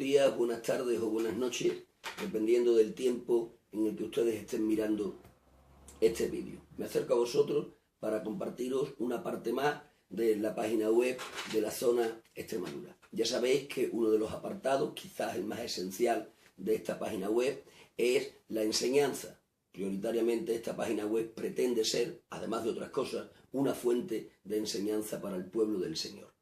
días, buenas tardes o buenas noches, dependiendo del tiempo en el que ustedes estén mirando este vídeo. Me acerco a vosotros para compartiros una parte más de la página web de la zona Extremadura. Ya sabéis que uno de los apartados, quizás el más esencial de esta página web, es la enseñanza. Prioritariamente esta página web pretende ser, además de otras cosas, una fuente de enseñanza para el pueblo del Señor.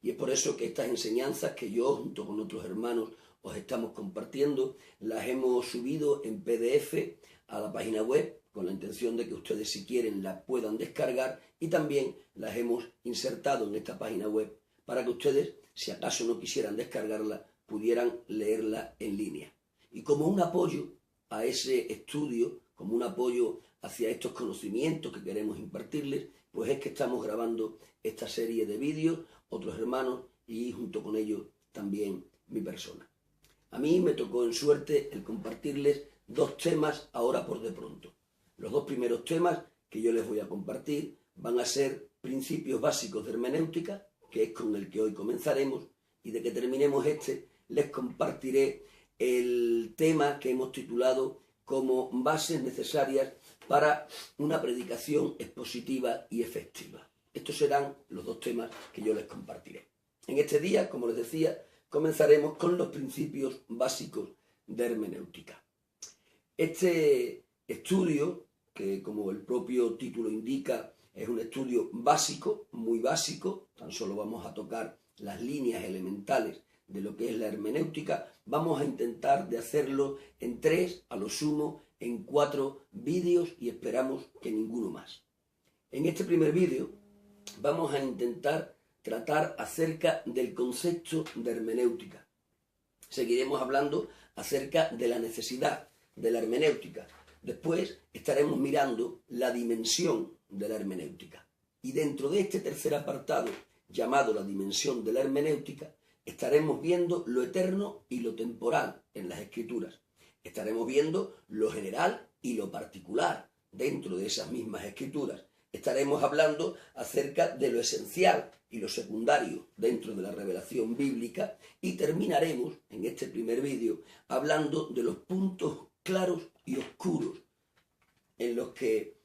Y es por eso que estas enseñanzas que yo, junto con otros hermanos, os estamos compartiendo, las hemos subido en PDF a la página web, con la intención de que ustedes, si quieren, la puedan descargar, y también las hemos insertado en esta página web para que ustedes, si acaso no quisieran descargarla, pudieran leerla en línea. Y como un apoyo a ese estudio, como un apoyo hacia estos conocimientos que queremos impartirles, pues es que estamos grabando esta serie de vídeos, otros hermanos, y junto con ellos también mi persona. A mí me tocó en suerte el compartirles dos temas ahora por de pronto. Los dos primeros temas que yo les voy a compartir van a ser principios básicos de hermenéutica, que es con el que hoy comenzaremos, y de que terminemos les compartiré el tema que hemos titulado como bases necesarias para una predicación expositiva y efectiva. Estos serán los dos temas que yo les compartiré. En este día, como les decía, comenzaremos con los principios básicos de hermenéutica. Este estudio, que como el propio título indica, es un estudio básico, muy básico, tan solo vamos a tocar las líneas elementales de lo que es la hermenéutica, vamos a intentar de hacerlo en 3, a lo sumo en 4 vídeos, y esperamos que ninguno más. En este primer vídeo vamos a intentar tratar acerca del concepto de hermenéutica. Seguiremos hablando acerca de la necesidad de la hermenéutica. Después estaremos mirando la dimensión de la hermenéutica. Y dentro de este tercer apartado, llamado la dimensión de la hermenéutica, estaremos viendo lo eterno y lo temporal en las Escrituras. Estaremos viendo lo general y lo particular dentro de esas mismas Escrituras. Estaremos hablando acerca de lo esencial y lo secundario dentro de la revelación bíblica, y terminaremos en este primer vídeo hablando de los puntos claros y oscuros en los que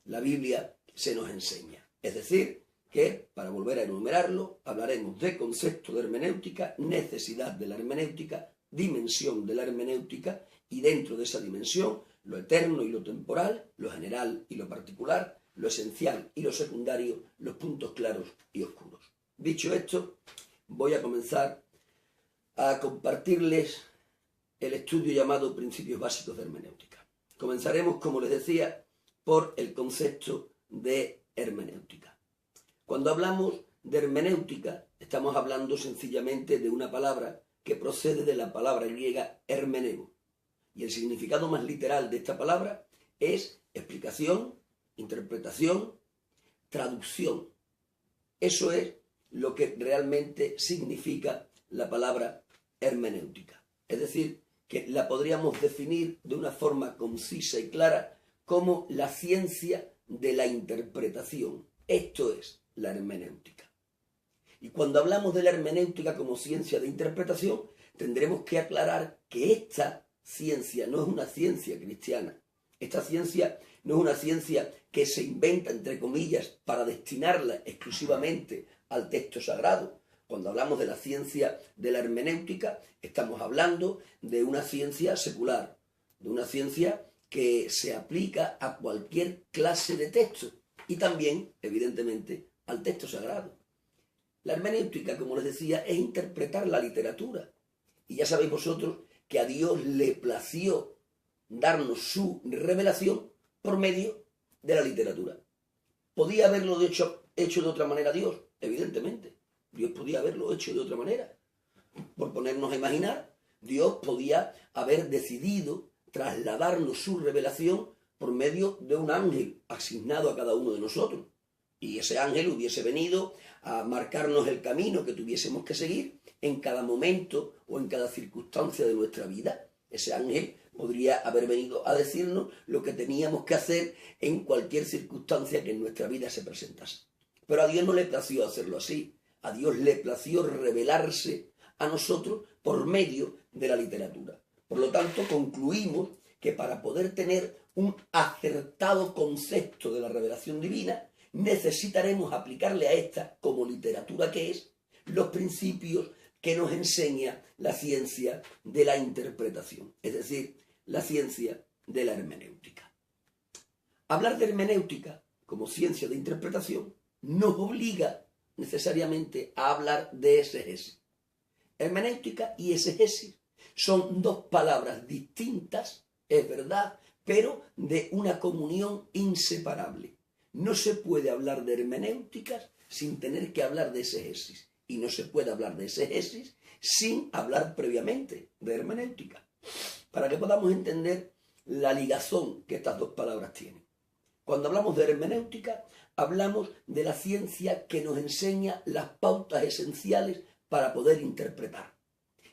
la Biblia se nos enseña. Es decir, que, para volver a enumerarlo, hablaremos de concepto de hermenéutica, necesidad de la hermenéutica, dimensión de la hermenéutica, y dentro de esa dimensión, lo eterno y lo temporal, lo general y lo particular, lo esencial y lo secundario, los puntos claros y oscuros. Dicho esto, voy a comenzar a compartirles el estudio llamado Principios Básicos de Hermenéutica. Comenzaremos, como les decía, por el concepto de hermenéutica. Cuando hablamos de hermenéutica, estamos hablando sencillamente de una palabra que procede de la palabra griega hermeneo. Y el significado más literal de esta palabra es explicación, interpretación, traducción. Eso es lo que realmente significa la palabra hermenéutica. Es decir, que la podríamos definir de una forma concisa y clara como la ciencia de la interpretación. Esto es la hermenéutica. Y cuando hablamos de la hermenéutica como ciencia de interpretación, tendremos que aclarar que esta ciencia no es una ciencia cristiana. Esta ciencia no es una ciencia que se inventa, entre comillas, para destinarla exclusivamente al texto sagrado. Cuando hablamos de la ciencia de la hermenéutica, estamos hablando de una ciencia secular, de una ciencia que se aplica a cualquier clase de texto y también, evidentemente, al texto sagrado. La hermenéutica, como les decía, es interpretar la literatura. Y ya sabéis vosotros que a Dios le plació darnos su revelación por medio de la literatura. ¿Podía haberlo hecho de otra manera Dios? Evidentemente. Dios podía haberlo hecho de otra manera. Por ponernos a imaginar, Dios podía haber decidido trasladarnos su revelación por medio de un ángel asignado a cada uno de nosotros. Y ese ángel hubiese venido a marcarnos el camino que tuviésemos que seguir en cada momento o en cada circunstancia de nuestra vida. Ese ángel podría haber venido a decirnos lo que teníamos que hacer en cualquier circunstancia que en nuestra vida se presentase. Pero a Dios no le plació hacerlo así. A Dios le plació revelarse a nosotros por medio de la literatura. Por lo tanto, concluimos que para poder tener un acertado concepto de la revelación divina, necesitaremos aplicarle a esta, como literatura que es, los principios que nos enseña la ciencia de la interpretación, es decir, la ciencia de la hermenéutica. Hablar de hermenéutica como ciencia de interpretación nos obliga necesariamente a hablar de exegesis. Hermenéutica y exegesis son dos palabras distintas, es verdad, pero de una comunión inseparable. No se puede hablar de hermenéuticas sin tener que hablar de exegesis. Y no se puede hablar de exegesis sin hablar previamente de hermenéutica. Para que podamos entender la ligazón que estas dos palabras tienen. Cuando hablamos de hermenéutica, hablamos de la ciencia que nos enseña las pautas esenciales para poder interpretar.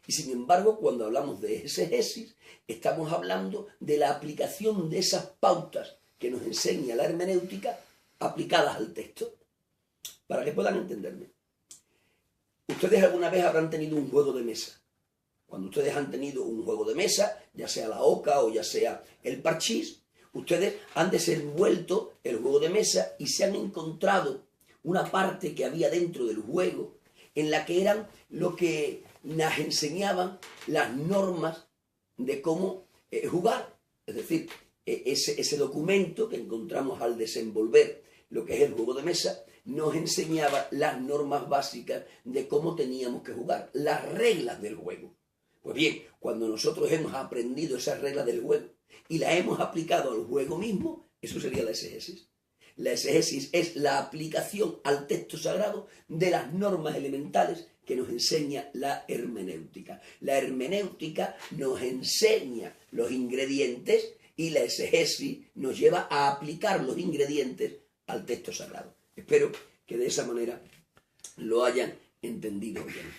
Y sin embargo, cuando hablamos de exegesis, estamos hablando de la aplicación de esas pautas que nos enseña la hermenéutica aplicadas al texto. Para que puedan entenderme. Ustedes alguna vez habrán tenido un juego de mesa. Cuando ustedes han tenido un juego de mesa, ya sea la oca o ya sea el parchís, ustedes han desenvuelto el juego de mesa y se han encontrado una parte que había dentro del juego en la que eran lo que nos enseñaban las normas de cómo jugar. Es decir, ese documento que encontramos al desenvolver lo que es el juego de mesa nos enseñaba las normas básicas de cómo teníamos que jugar, las reglas del juego. Pues bien, cuando nosotros hemos aprendido esas reglas del juego y las hemos aplicado al juego mismo, eso sería la exegesis. La exegesis es la aplicación al texto sagrado de las normas elementales que nos enseña la hermenéutica. La hermenéutica nos enseña los ingredientes y la exegesis nos lleva a aplicar los ingredientes al texto sagrado. Espero que de esa manera lo hayan entendido bien.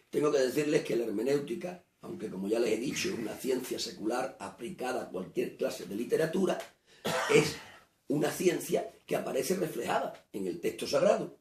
Tengo que decirles que la hermenéutica, aunque como ya les he dicho, es una ciencia secular aplicada a cualquier clase de literatura, es una ciencia que aparece reflejada en el texto sagrado.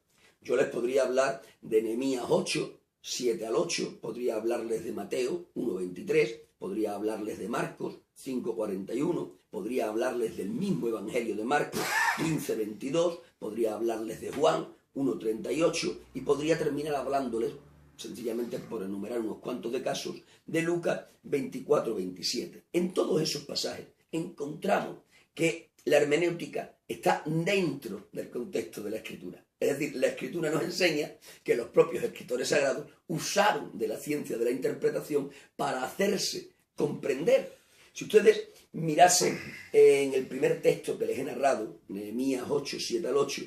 Yo les podría hablar de Nehemías 8, 7 al 8, podría hablarles de Mateo 1, 23, podría hablarles de Marcos 5, 41, podría hablarles del mismo Evangelio de Marcos 15, 22, podría hablarles de Juan 1, 38 y podría terminar hablándoles, sencillamente por enumerar unos cuantos de casos, de Lucas 24, 27. En todos esos pasajes encontramos que la hermenéutica está dentro del contexto de la Escritura. Es decir, la Escritura nos enseña que los propios escritores sagrados usaron de la ciencia de la interpretación para hacerse comprender. Si ustedes mirasen en el primer texto que les he narrado, Nehemías 8, 7 al 8,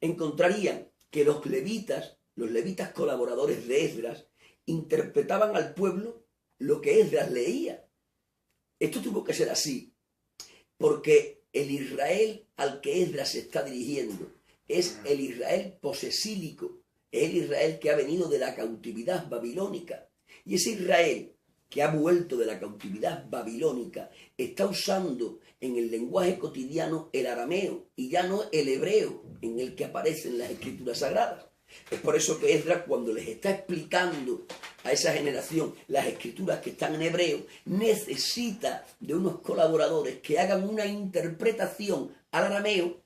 encontrarían que los levitas colaboradores de Esdras, interpretaban al pueblo lo que Esdras leía. Esto tuvo que ser así, porque el Israel al que Esdras se está dirigiendo es el Israel posesílico, es el Israel que ha venido de la cautividad babilónica. Y ese Israel que ha vuelto de la cautividad babilónica está usando en el lenguaje cotidiano el arameo y ya no el hebreo en el que aparecen las escrituras sagradas. Es por eso que Esdras, cuando les está explicando a esa generación las escrituras que están en hebreo, necesita de unos colaboradores que hagan una interpretación al arameo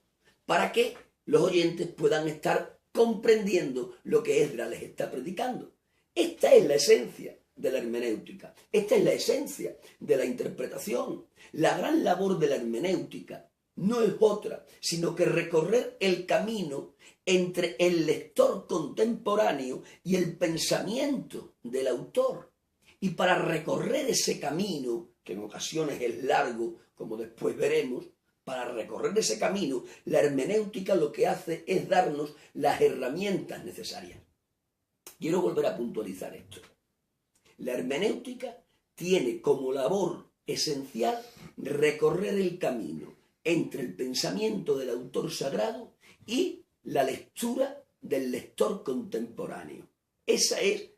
para que los oyentes puedan estar comprendiendo lo que Esdras les está predicando. Esta es la esencia de la hermenéutica. Esta es la esencia de la interpretación. La gran labor de la hermenéutica no es otra, sino que recorrer el camino entre el lector contemporáneo y el pensamiento del autor. Y para recorrer ese camino, que en ocasiones es largo, como después veremos, para recorrer ese camino, la hermenéutica lo que hace es darnos las herramientas necesarias. Quiero volver a puntualizar esto. La hermenéutica tiene como labor esencial recorrer el camino entre el pensamiento del autor sagrado y la lectura del lector contemporáneo. Esa es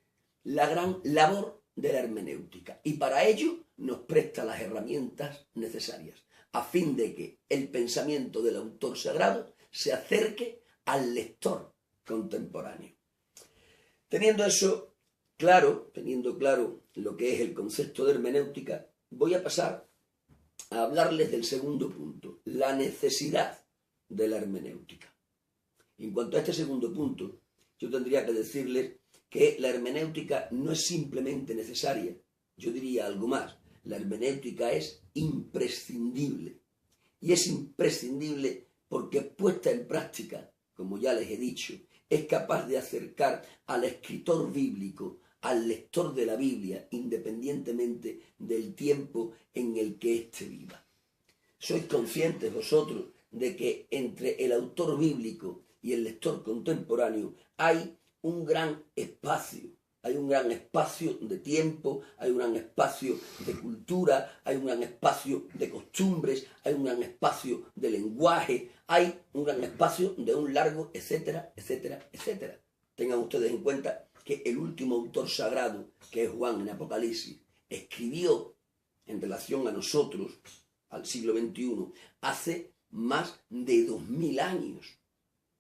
la gran labor de la hermenéutica y para ello nos presta las herramientas necesarias a fin de que el pensamiento del autor sagrado se acerque al lector contemporáneo. Teniendo eso claro, teniendo claro lo que es el concepto de hermenéutica, voy a pasar a hablarles del segundo punto, la necesidad de la hermenéutica. En cuanto a este segundo punto, yo tendría que decirles que la hermenéutica no es simplemente necesaria, yo diría algo más, la hermenéutica es imprescindible. Y es imprescindible porque puesta en práctica, como ya les he dicho, es capaz de acercar al escritor bíblico, al lector de la Biblia, independientemente del tiempo en el que éste viva. ¿Sois conscientes vosotros de que entre el autor bíblico y el lector contemporáneo hay un gran espacio? Hay un gran espacio de tiempo, hay un gran espacio de cultura, hay un gran espacio de costumbres, hay un gran espacio de lenguaje, hay un gran espacio de un largo, etcétera, etcétera, etcétera. Tengan ustedes en cuenta que el último autor sagrado, que es Juan en Apocalipsis, escribió en relación a nosotros, al siglo XXI, hace más de 2000 años.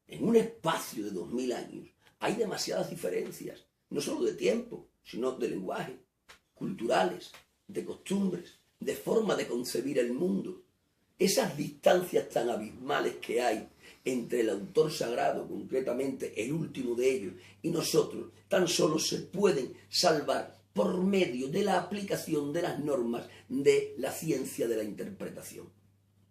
En un espacio de 2000 años hay demasiadas diferencias. No solo de tiempo, sino de lenguaje, culturales, de costumbres, de forma de concebir el mundo. Esas distancias tan abismales que hay entre el autor sagrado, concretamente el último de ellos, y nosotros, tan solo se pueden salvar por medio de la aplicación de las normas de la ciencia de la interpretación.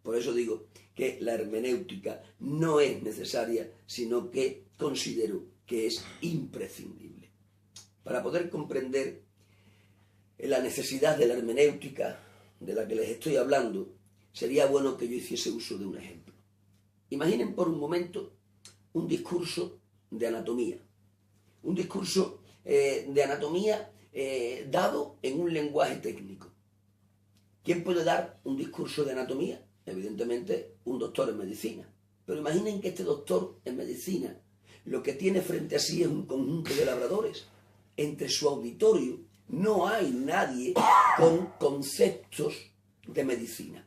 Por eso digo que la hermenéutica no es necesaria, sino que considero que es imprescindible. Para poder comprender la necesidad de la hermenéutica de la que les estoy hablando, sería bueno que yo hiciese uso de un ejemplo. Imaginen por un momento un discurso de anatomía. Un discurso de anatomía dado en un lenguaje técnico. ¿Quién puede dar un discurso de anatomía? Evidentemente, un doctor en medicina. Pero imaginen que este doctor en medicina lo que tiene frente a sí es un conjunto de labradores. Entre su auditorio no hay nadie con conceptos de medicina.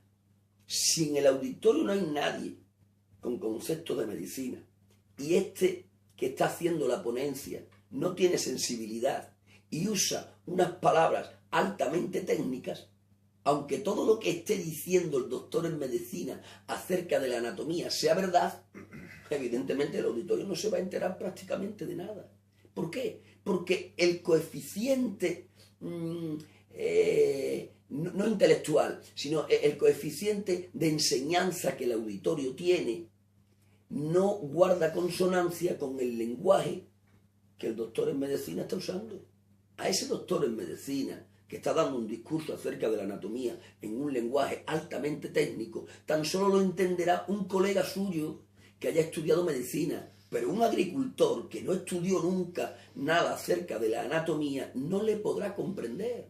Si en el auditorio no hay nadie con conceptos de medicina y este que está haciendo la ponencia no tiene sensibilidad y usa unas palabras altamente técnicas, aunque todo lo que esté diciendo el doctor en medicina acerca de la anatomía sea verdad, evidentemente el auditorio no se va a enterar prácticamente de nada. ¿Por qué? Porque el coeficiente, no intelectual, sino el coeficiente de enseñanza que el auditorio tiene, no guarda consonancia con el lenguaje que el doctor en medicina está usando. A ese doctor en medicina que está dando un discurso acerca de la anatomía en un lenguaje altamente técnico, tan solo lo entenderá un colega suyo que haya estudiado medicina. Pero un agricultor que no estudió nunca nada acerca de la anatomía no le podrá comprender.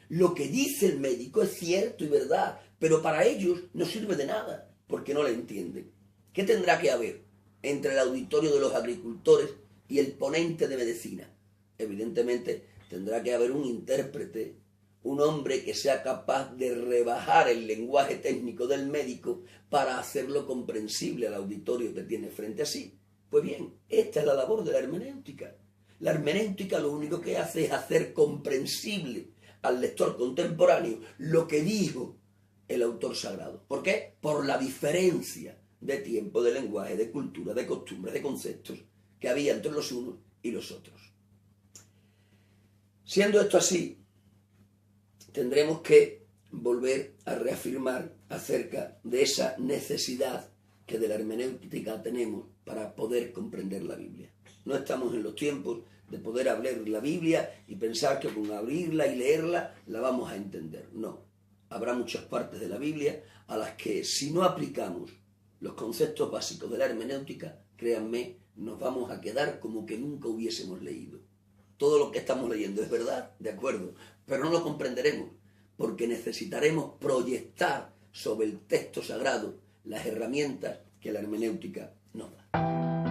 Lo que dice el médico es cierto y verdad, pero para ellos no sirve de nada, porque no le entienden. ¿Qué tendrá que haber entre el auditorio de los agricultores y el ponente de medicina? Evidentemente tendrá que haber un intérprete, un hombre que sea capaz de rebajar el lenguaje técnico del médico para hacerlo comprensible al auditorio que tiene frente a sí. Pues bien, esta es la labor de la hermenéutica. La hermenéutica lo único que hace es hacer comprensible al lector contemporáneo lo que dijo el autor sagrado. ¿Por qué? Por la diferencia de tiempo, de lenguaje, de cultura, de costumbres, de conceptos que había entre los unos y los otros. Siendo esto así, tendremos que volver a reafirmar acerca de esa necesidad que de la hermenéutica tenemos para poder comprender la Biblia. No estamos en los tiempos de poder abrir la Biblia y pensar que con abrirla y leerla la vamos a entender. No. Habrá muchas partes de la Biblia a las que si no aplicamos los conceptos básicos de la hermenéutica, créanme, nos vamos a quedar como que nunca hubiésemos leído. Todo lo que estamos leyendo es verdad, de acuerdo, pero no lo comprenderemos, porque necesitaremos proyectar sobre el texto sagrado las herramientas que la hermenéutica nos da.